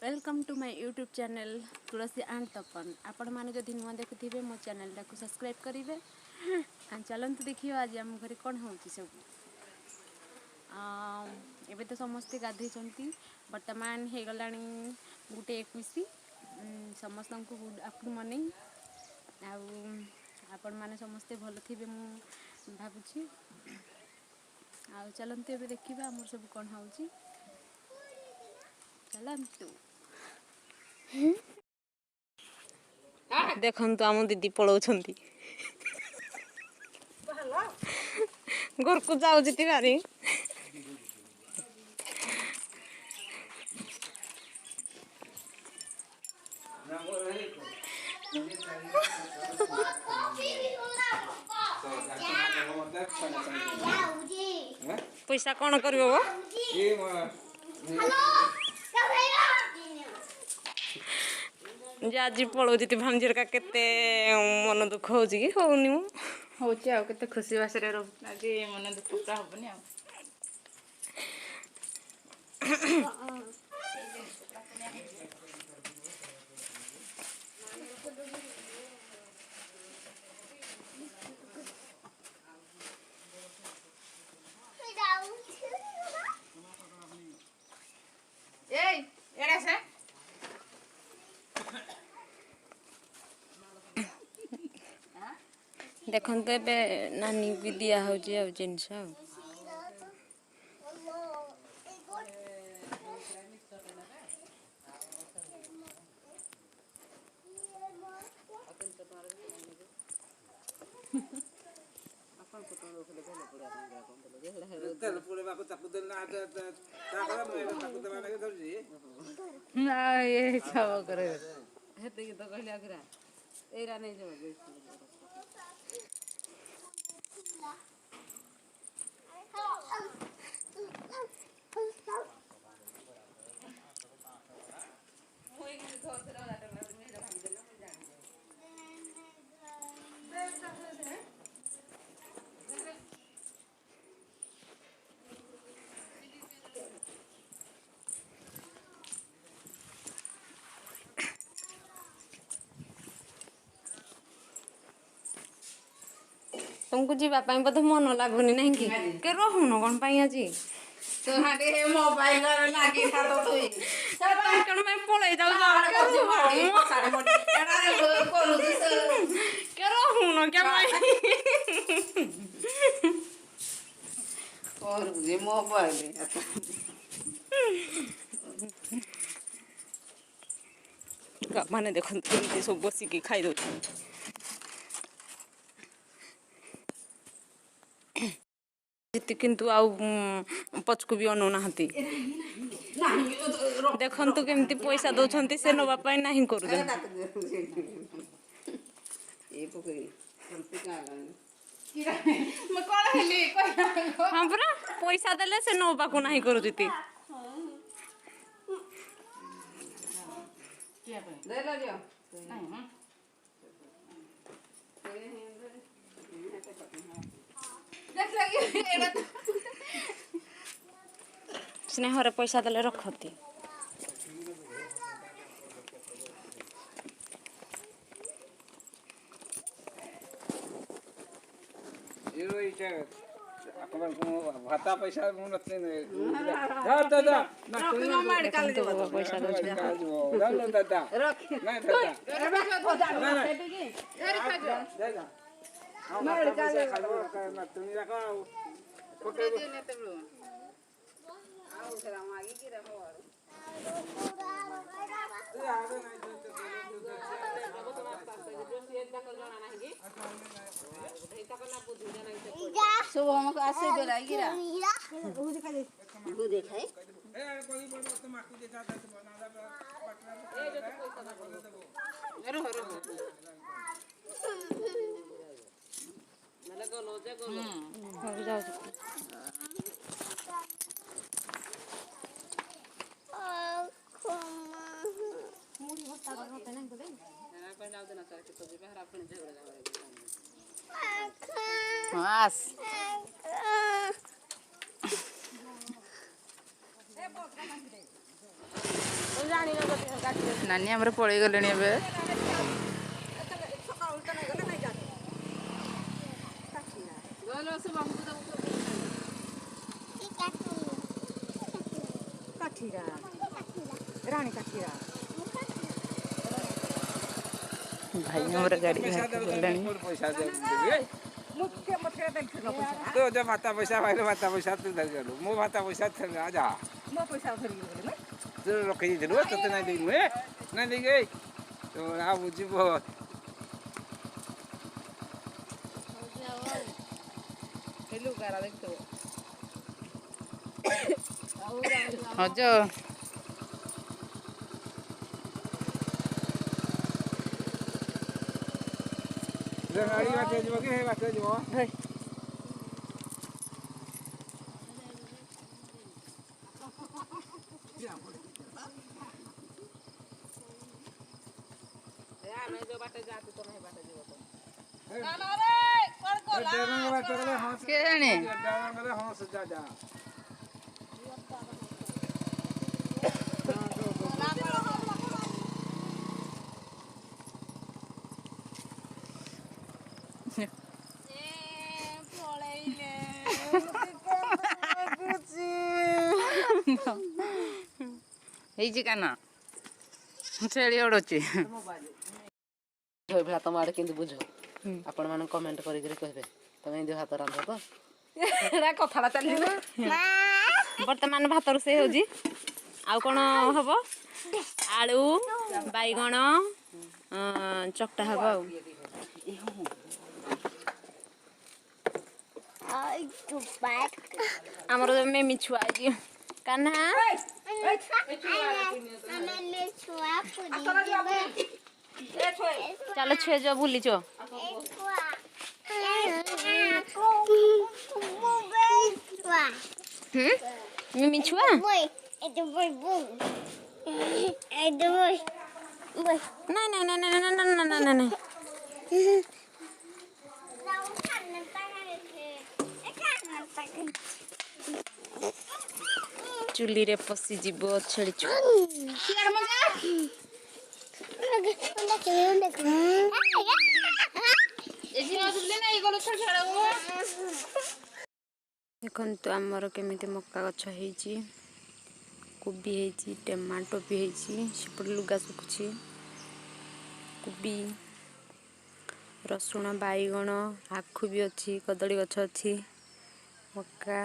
Welcome to my YouTube channel Tulsi and Tapan. आपण मैंने जदि नुआ देखुवे मो चैनल टाक सब्सक्राइब करेंगे। चलते देखिए आज आम घर कौन हो सब। एबे तो समस्ते गाधे बर्तमान हो गला गोटे 21। समस्त को गुड आफ्टरनून मॉर्निंग। आपण मैंने समस्ते भल थे मु भावुची। चलते एबे देखिए आमर सब कौन हो चलतु। देखु आम दीदी पलाउछंती घर को जाऊँ भारी। पैसा कौन कर आज पलाऊँ भांजीर का केते मन दुख हो होनी हूँ के खुशी बासरे आज मन दुख पूरा हेनी आ देखो ए नानी भी दिया हो जिनस तुमको जीवाई बोधे मन लगुनि ना कि रहून कौन आज मोबाइल पलि जाऊ रहून क्या मोबाइल माने देखते सब बसिकी खाई दौ किंतु आउ पचकु भी अनुना देखंतु केमती पैसा दौरान से नापी ना कर हाँ परा पैसा देले से नापा ना कर स्नेहरे पैसा देले रखती भाता पैसा शुभ हमको आसे बेला गिरा देखाई ନାନୀ ଆମର ପଳେଇ ଗଲେଣି ଏବେ। ଭାଇ ଆମର ଗାଡ଼ି ବାହାରକୁ ଗଲେଣି। ପଇସା ଦେବି ତୁ ଯୋଉ ଭାତା ପଇସା ପାଇଲେ ଭାତା ପଇସା ତୁ ଧରିଗଲୁ ମୋ ଭାତା ପଇସା ଯା ତୁ ରଖିଦେଇଥିଲୁ ତୋତେ ନାଇଁ ଦେଇକି ନୁହେଁ ନାଇଁ ଦେଇକି ତୁ ଆଉ ବୁଝିବ ହଜ ଗାଡ଼ି ବାଟରେ ଯିବ କି ହେ ବାଟରେ ଯିବ କିଏ ଜାଣେ ହଁ ସୁଜା ଯା ହେଇଛି କାନ ଛେଳି ଓଡ଼ୁଛି। ଭାତ ତମ ଆଡ଼େ କେମିତି ବୁଝ ଆପଣ ମାନେ କମେଣ୍ଟ କରିକି କହିବେ ତମେ ଏମିତି ଭାତ ରାନ୍ଧ ତ କଥାଟା ଚାଲିବ। ବର୍ତ୍ତମାନ ଭାତ ରୋଷେଇ ହେଉଛି। ଆଉ କ'ଣ ହବ? ଆଳୁ ବାଇଗଣ ଚକଟା ହବ ଆଉ। ଆମର ମେମି ଛୁଆ ଆଜି କାହ୍ନା ଚାଲ ଛୁଆ ଯ ବୁଲିଛ ମିମି ଛୁଆ ନାଇଁ ନାଇଁ ନାଇଁ ନାଇଁ ନାଇଁ ନାଇଁ ନାଇଁ ନାଇଁ ଚୁଲିରେ ପଶିଯିବ ଛେଳି ଛୁଆ। ଦେଖନ୍ତୁ ଆମର କେମିତି ମକା ଗଛ ହେଇଛି, କୋବି ହେଇଛି, ଟମାଟୋ ବି ହେଇଛି, ସେପଟେ ଲୁଗା ଶୁଖୁଛି, କୋବି, ରସୁଣ, ବାଇଗଣ, ଆଖୁ ବି ଅଛି, କଦଳୀ ଗଛ ଅଛି, ମକା।